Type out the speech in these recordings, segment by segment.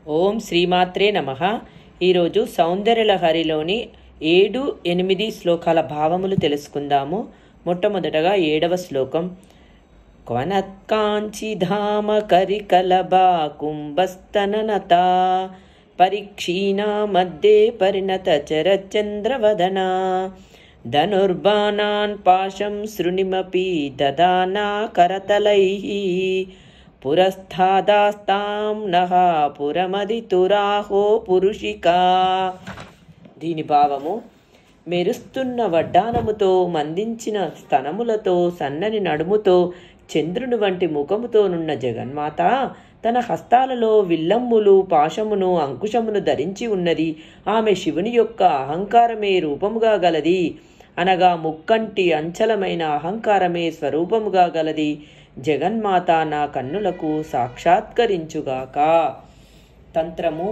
ఓం శ్రీమాత్రే నమః. ఈరోజు సౌందర్యలహరిలోని 7-8 శ్లోకాల భావములు తెలుసుకుందాము. మొట్టమొదటగా 7వ శ్లోకం. క్వనత్కాంచిధామ కరికలబా కుంభస్తననత పరీక్షీణా మధ్యే పరిణత చరచంద్రవదనా ధనుర్బాణాన్ పాశం శృణిమపి దదానా కరతలైః పురస్థాదాస్తాం నః పురమదితురాహో పురుషికా. దీని భావము: మెరుస్తున్న వడ్డానముతో మందించిన స్తనములతో సన్నని నడుముతో చంద్రుని వంటి ముఖముతోనున్న జగన్మాత తన హస్తాలలో విల్లమ్ములు పాశమును అంకుశమును ధరించి ఉన్నది. ఆమె శివుని యొక్క అహంకారమే రూపముగా గలది, అనగా ముక్కంటి అంచలమైన అహంకారమే స్వరూపముగా గలది. జగన్మాత నా కన్నులకు సాక్షాత్కరించుగాక. తంత్రము.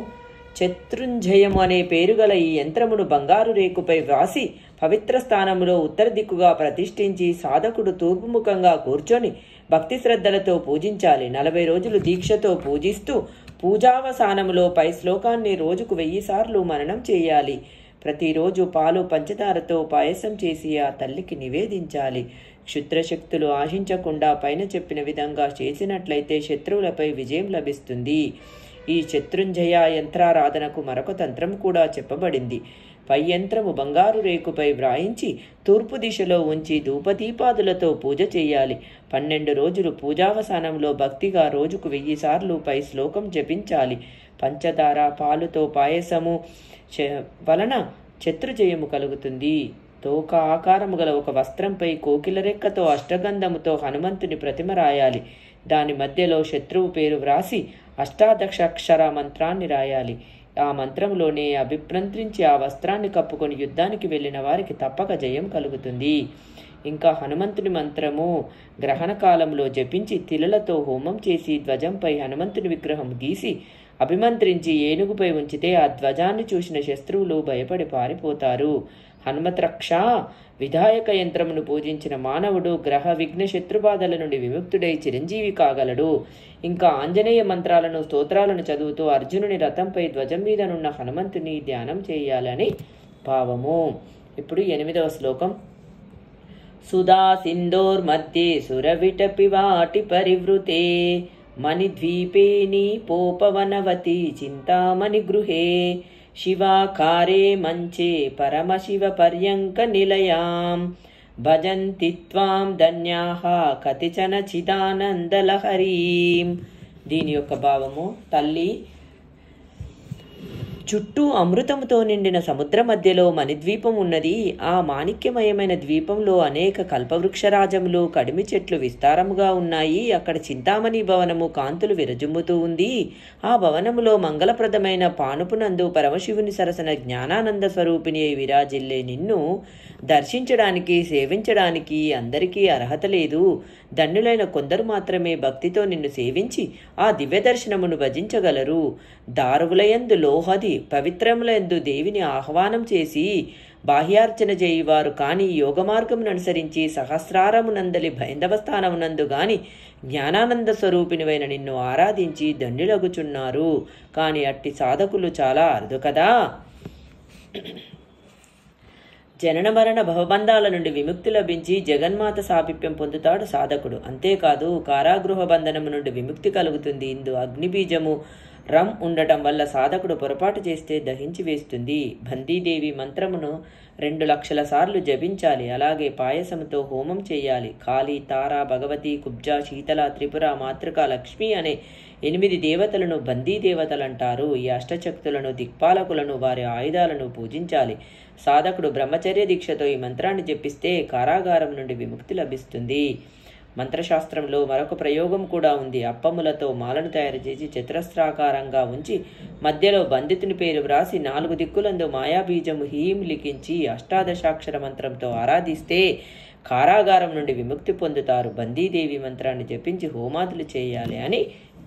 శత్రుంజయము అనే పేరు గల ఈ యంత్రమును బంగారు రేకుపై వ్రాసి పవిత్ర స్థానములో ఉత్తర దిక్కుగా ప్రతిష్ఠించి సాధకుడు తూర్పుముఖంగా కూర్చొని భక్తి శ్రద్ధలతో పూజించాలి. 40 రోజులు దీక్షతో పూజిస్తూ పూజావసానములో పై శ్లోకాన్ని రోజుకు 1000 సార్లు మననం చేయాలి. ప్రతిరోజు పాలు పంచదారతో పాయసం చేసి ఆ తల్లికి నివేదించాలి. క్షుద్రశక్తులు ఆశించకుండా పైన చెప్పిన విధంగా చేసినట్లయితే శత్రువులపై విజయం లభిస్తుంది. ఈ శత్రుంజయ యంత్రారాధనకు మరొక తంత్రం కూడా చెప్పబడింది. పై యంత్రము బంగారు రేకుపై వ్రాయించి తూర్పు దిశలో ఉంచి ధూపదీపాదులతో పూజ చేయాలి. 12 రోజులు పూజావసానంలో భక్తిగా రోజుకు 1000 సార్లు పై శ్లోకం జపించాలి. పంచదార పాలుతో పాయసము వలన శత్రుజయము కలుగుతుంది. తోక ఆకారము గల ఒక వస్త్రంపై కోకిల రెక్కతో అష్టగంధముతో హనుమంతుని ప్రతిమ రాయాలి. దాని మధ్యలో శత్రువు పేరు వ్రాసి అష్టాదశాక్షర మంత్రాన్ని రాయాలి. ఆ మంత్రంలోనే అభిప్రంత్రించి ఆ వస్త్రాన్ని కప్పుకొని యుద్ధానికి వెళ్ళిన వారికి తప్పక జయం కలుగుతుంది. ఇంకా హనుమంతుని మంత్రము గ్రహణ కాలంలో జపించి తిలలతో హోమం చేసి ధ్వజంపై హనుమంతుని విగ్రహం గీసి అభిమంత్రించి ఏనుగుపై ఉంచితే ఆ ధ్వజాన్ని చూసిన శత్రువులు భయపడి పారిపోతారు. హనుమత్రక్ష విధాయక యంత్రమును పూజించిన మానవుడు గ్రహ విఘ్న శత్రుబాధల నుండి విముక్తుడై చిరంజీవి కాగలడు. ఇంకా ఆంజనేయ మంత్రాలను స్తోత్రాలను చదువుతూ అర్జునుని రథంపై ధ్వజం మీదనున్న హనుమంతుని ధ్యానం చేయాలని భావము. ఇప్పుడు 8వ శ్లోకం. సుధా సింధోర్ మధ్యే సురవిటపి వాటి పరివృతే మణిద్వీపేని పోపవనవతి చింతామణి గృహే శివాకారే మంచే పరమశివ పర్యంక నిలయాం భజంతి త్వాం ధన్యాః కతిచన చిదానందలహరీం. దీని యొక్క భావము: తల్లి, చుట్టూ అమృతముతో నిండిన సముద్ర మధ్యలో మణిద్వీపం ఉన్నది. ఆ మాణిక్యమయమైన ద్వీపంలో అనేక కల్పవృక్షరాజములు కడిమి చెట్లు విస్తారముగా ఉన్నాయి. అక్కడ చింతామణి భవనము కాంతులు విరజుమ్ముతూ ఉంది. ఆ భవనములో మంగళప్రదమైన పానుపునందు పరమశివుని సరసన జ్ఞానానంద స్వరూపిణి విరాజిల్లే నిన్ను దర్శించడానికి సేవించడానికి అందరికీ అర్హత లేదు. ధన్యులైన కొందరు మాత్రమే భక్తితో నిన్ను సేవించి ఆ దివ్య దర్శనమును భజించగలరు. దారువులయందు లోహది పవిత్రములందు దేవిని ఆహ్వానం చేసి బాహ్యార్చన చేయువారు కాని యోగ మార్గమును అనుసరించి సహస్రారమునందలి భైందవ స్థానమునందు గాని జ్ఞానానంద స్వరూపిణివైన నిన్ను ఆరాధించి ధన్యులగుచున్నారు. కాని అట్టి సాధకులు చాలా అరుదు కదా. జనన మరణ భవబంధాల నుండి విముక్తి లభించి జగన్మాత సామీప్యం పొందుతాడు సాధకుడు. అంతేకాదు కారాగృహ బంధనము నుండి విముక్తి కలుగుతుంది. ఇందు అగ్నిబీజము రమ్ ఉండటం వల్ల సాధకుడు పొరపాటు చేస్తే దహించి వేస్తుంది. బందీదేవి మంత్రమును 2 లక్షల సార్లు జపించాలి. అలాగే పాయసముతో హోమం చేయాలి. కాళీ, తార, భగవతి, కుబ్జ, శీతల, త్రిపుర, మాతృక, లక్ష్మి అనే 8 దేవతలను బందీ దేవతలంటారు. ఈ అష్టశక్తులను, దిక్పాలకులను, వారి ఆయుధాలను పూజించాలి. సాధకుడు బ్రహ్మచర్య దీక్షతో ఈ మంత్రాన్ని జపిస్తే కారాగారం నుండి విముక్తి లభిస్తుంది. మంత్రశాస్త్రంలో మరొక ప్రయోగం కూడా ఉంది. అప్పములతో మాలను తయారు చేసి చతురస్రాకారంగా ఉంచి మధ్యలో బంధితుని పేరు వ్రాసి 4 దిక్కులందు మాయాబీజము హీం లిఖించి అష్టాదశాక్షర మంత్రంతో ఆరాధిస్తే కారాగారం నుండి విముక్తి పొందుతారు. బందీదేవి మంత్రాన్ని జపించి హోమాదులు చేయాలి అని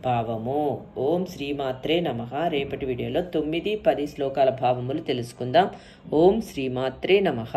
భావము. ఓం శ్రీమాత్రే నమః. రేపటి వీడియోలో 9-10 శ్లోకాల భావములు తెలుసుకుందాం. ఓం శ్రీమాత్రే నమః.